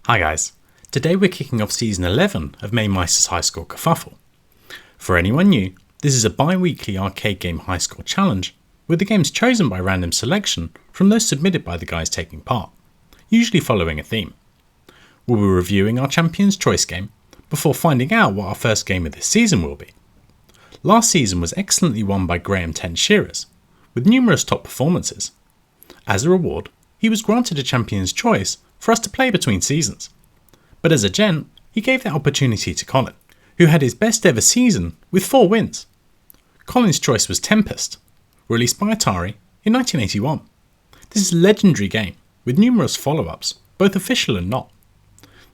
Hi guys, today we're kicking off Season 11 of Mamemeister's High Score Kerfuffle. For anyone new, this is a bi-weekly arcade game high score challenge, with the games chosen by random selection from those submitted by the guys taking part, usually following a theme. We'll be reviewing our Champion's Choice game, before finding out what our first game of this season will be. Last season was excellently won by Graham 10 Shearers, with numerous top performances. As a reward, he was granted a Champion's Choice for us to play between seasons. But as a gent, he gave that opportunity to Colin, who had his best ever season with 4 wins. Colin's choice was Tempest, released by Atari in 1981. This is a legendary game, with numerous follow-ups, both official and not.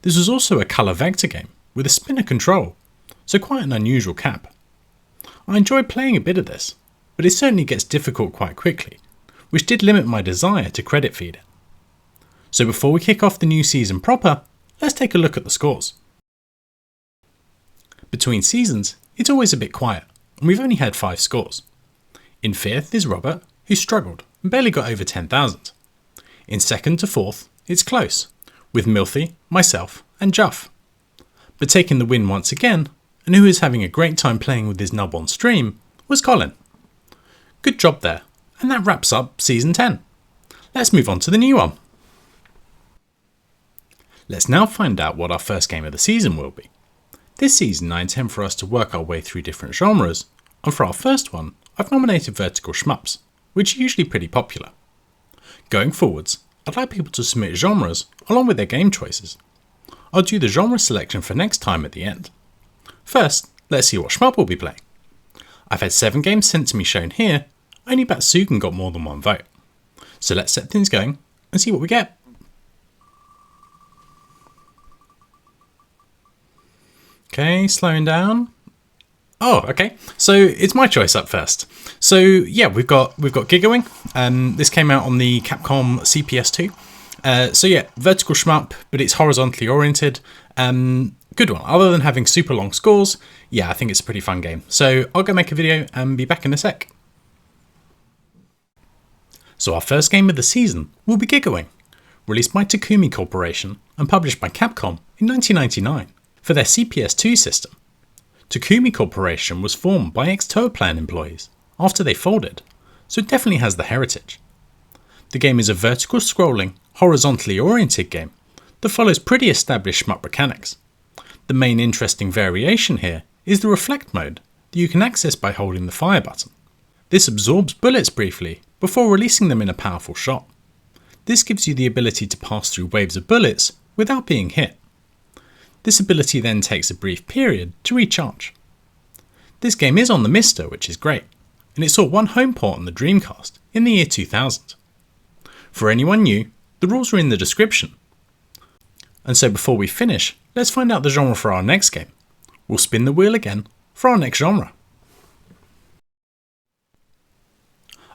This was also a colour vector game, with a spinner control, so quite an unusual cap. I enjoyed playing a bit of this, but it certainly gets difficult quite quickly, which did limit my desire to credit feed it. So before we kick off the new season proper, let's take a look at the scores. Between seasons, it's always a bit quiet, and we've only had 5 scores. In 5th is Robert, who struggled and barely got over 10,000. In 2nd to 4th, it's close, with Milthy, myself, and Juff. But taking the win once again, and who is having a great time playing with his nub on stream, was Colin. Good job there, and that wraps up Season 10. Let's move on to the new one. Let's now find out what our first game of the season will be. This season I intend for us to work our way through different genres, and for our first one I've nominated vertical shmups, which are usually pretty popular. Going forwards, I'd like people to submit genres along with their game choices. I'll do the genre selection for next time at the end. First, let's see what shmup we'll be playing. I've had 7 games sent to me shown here, only Batsugan got more than 1 vote. So let's set things going and see what we get. Okay, slowing down. Oh, okay. So it's my choice up first. So yeah, we've got Gigawing. This came out on the Capcom CPS2. So yeah, vertical shmup, but it's horizontally oriented. Good one. Other than having super long scores, yeah, I think it's a pretty fun game. So I'll go make a video and be back in a sec. So our first game of the season will be Gigawing, released by Takumi Corporation and published by Capcom in 1999 for their CPS2 system. Takumi Corporation was formed by ex-Toaplan employees after they folded, so it definitely has the heritage. The game is a vertical scrolling, horizontally oriented game that follows pretty established shmup mechanics. The main interesting variation here is the reflect mode that you can access by holding the fire button. This absorbs bullets briefly before releasing them in a powerful shot. This gives you the ability to pass through waves of bullets without being hit. This ability then takes a brief period to recharge. This game is on the Mister, which is great, and it saw one home port on the Dreamcast in the year 2000. For anyone new, the rules are in the description. And so before we finish, let's find out the genre for our next game. We'll spin the wheel again for our next genre.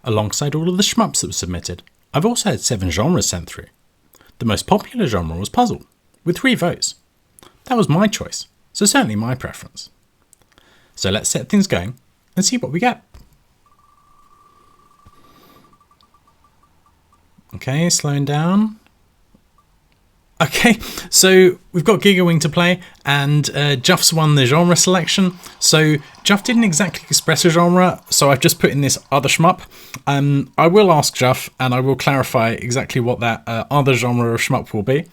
Alongside all of the shmups that were submitted, I've also had 7 genres sent through. The most popular genre was puzzle, with 3 votes. That was my choice, so certainly my preference. So let's set things going and see what we get. Okay, slowing down. Okay, so we've got Gigawing to play, and Juff's won the genre selection. So Juff didn't exactly express a genre, so I've just put in this other shmup. I will ask Juff, and I will clarify exactly what that other genre of shmup will be.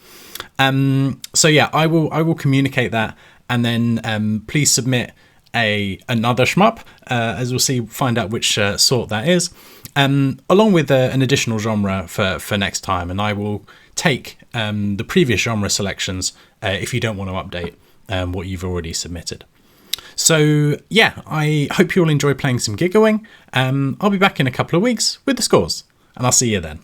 So yeah, I will communicate that, and then please submit another shmup, as we'll find out which sort that is, along with an additional genre for next time, and I will take the previous genre selections if you don't want to update what you've already submitted. So yeah, I hope you all enjoy playing some Gigawing. I'll be back in a couple of weeks with the scores, and I'll see you then.